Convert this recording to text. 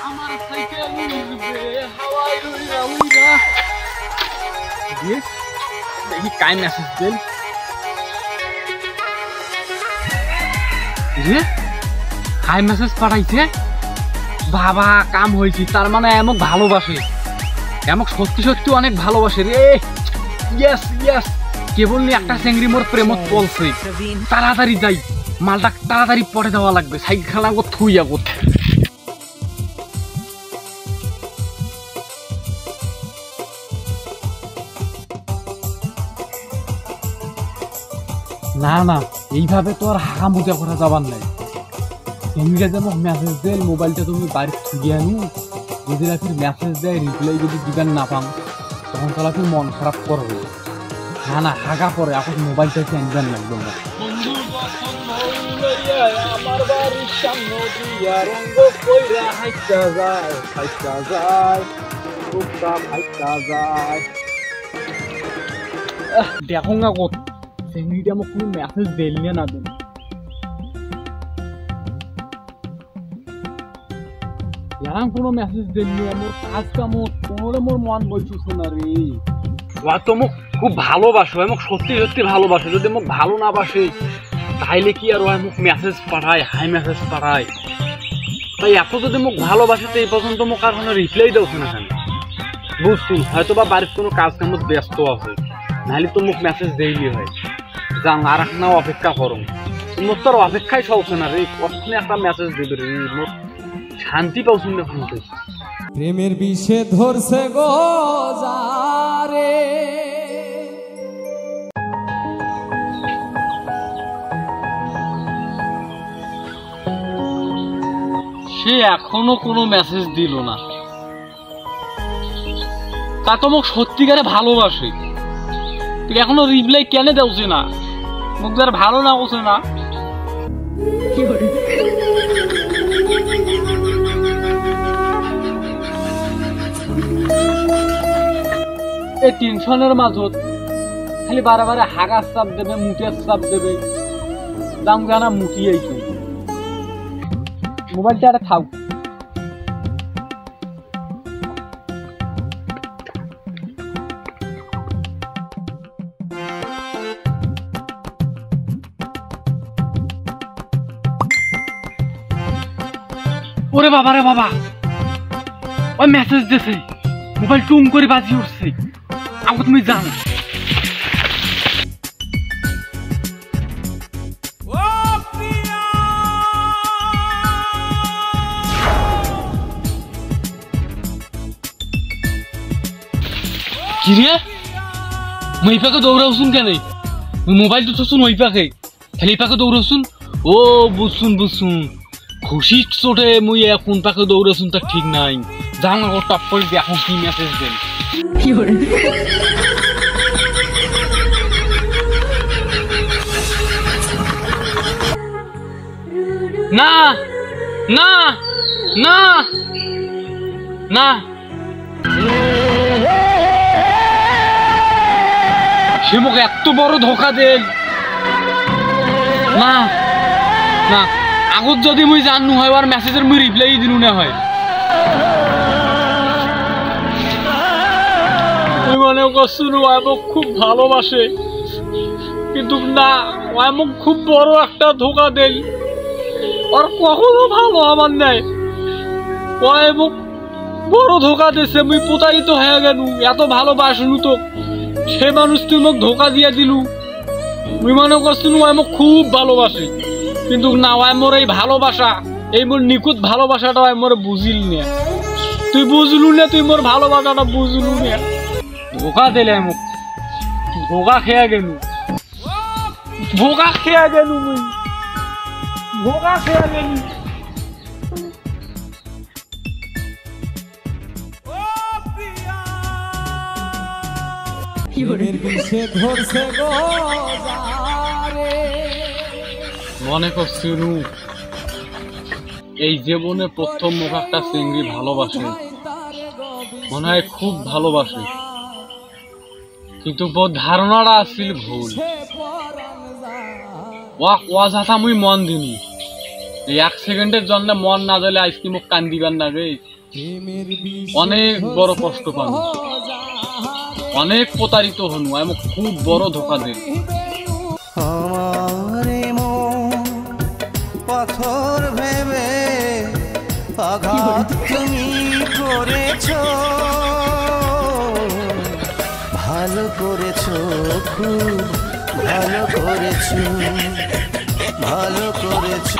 আমার সাইকেল উড়বে হাওয়ায় উড়া উড়া দিয়ে দেখি কাই মেসেজ দেন রে কাই মেসেজ পাঠাইছে বাবা কাম হয়েছি তার মানে এমক ভালোবাসে এমক সত্যি সত্যি অনেক ভালোবাসে রে ইয়েস ইয়েস কেবল নি একটা চেংড়ি মোর প্রেমত পলছে তাড়াতাড়ি যাই মালটা তাড়াতাড়ি পড়ে দেওয়া লাগবে সাইকেল খেলা থুই আগত না না এইভাবে তো আর হাঁকা মোজা করা যাবার নাই চেংড়িটা যে মোক মেসেজ দেয় মোবাইলটা তুমি বাড়িতে থুয়ে আনু যদি ফির মেসেজ দেয় রিপ্লাই যদি দিবেন না পাম তখন তাহলে ফির মন খারাপ করবে না না হাগা পরে এখন মোবাইলটা আনবেন না একদম আমার বাড়ির সামনে দিয়া রঙ্গ কইরা হাইটা যায় টুকটাক হাইটা যায় দেখো না কত চেংড়িটা মোক কোনো মেসেজ দিল না দেন ইয়ারাম কোনো মেসেজ দিল না মোর কাজ কামত কোনোরে মোর মন বইছুছ না রে ওয়া তো মোক খুব ভালোবাসো মোক সত্যি সত্যি ভালোবাসে যদি মোক ভালো না বাসে তাইলে কি আর ওই মোক মেসেজ পাঠায় হাই মেসেজ পাঠায় তাই এত যদি মোক ভালোবাসে তো এই পর্যন্ত মোক আর কোনো রিপ্লাই দাওছে না কেন বুঝছি হয়তো বা বাড়ির কোনো কাজ কামত ব্যস্ত আছে নাহলে তো মোক মেসেজ দেইলি হয় যাও আর না অপেক্ষা করো মোর তো অপেক্ষাই চলছে না রে কখনো একটা মেসেজ দিবে রে মোর শান্তি পাওছি না শুনতে প্রেমের বিষে ধরছে গো যারে সে এখনো কোনো মেসেজ দিল না তা তো মোক সত্যিকারে ভালোবাসে তুই এখনো রিপ্লাই কেন দেওছে না মোক যার ভালো না করছে না এই টেনশনের মাঝত খালি বারে বারে হাগার চাপ দেবে মুটের চাপ দেবে দাম জানা মুটি আইছো মোবাইলটা আর থাক ওরে বাবা রে বাবা ওই মেসেজ দিছে মোবাইল টুম করে বাজি উঠছে আমাকে তুমি জানো কি রে মই পাকে দৌড়াওছুন কেন মোবাইল তো শুন ওই পাকে খালি পাকে দৌড়াওছুন ও বুঝছুন খুশি চোটে মুই এখন পাকে দৌড়াছুন তা ঠিক নাই যাও না টপ করে দেখো কি মেসেজ দেন না না না না সে মোক এত বড় ধোকা দেন না না আগত যদি মুই জানু হয় আর মেসেজের মুই রিপ্লাই দিনু না হয় তুই মনে করছুন ও আমাকে খুব ভালোবাসে কিন্তু না ও আমাকে খুব বড় একটা ধোকা দেন আর কখনো ভালো আমার নাই ও আমাকে বড় ধোকা দিছে মুই প্রতারিত হয়ে গেল এত ভালোবাসনু তো সে মানুষ তুই মোক ধোকা দিয়ে দিলু মুই মনে করছুন ও আমাকে খুব ভালোবাসে কিন্তু না ওই মোর এই ভালোবাসা এই মোর নিখুঁত ভালোবাসাটা ওই মোর বুঝিল না তুই বুঝলু না তুই মোর ভালোবাসাটা বুঝলু না ধোকা দিলে মোক ধোকা খেয়ে গেলু মুই ধোকা খেয়ে গেলু মনে করছিল এই জীবনে প্রথম মুখ একটা চিংড়ি ভালোবাসে মনে হয় খুব ভালোবাসে কিন্তু ধারণাটা আসছিল ভুল ওয়া যাতা মুই মন দিনি এই 1 সেকেন্ডের জন্য মন না দিলে আজকে মুখ কান দিবেন না রে। অনেক বড় কষ্ট পাবো, অনেক প্রতারিত হনু, আমি খুব বড় ধোকা দেন। আমারে মন পাথর ভেবে আঘাত তুমি করেছো, ভালো করেছো, খুব ভালো করেছো, ভালো করেছো।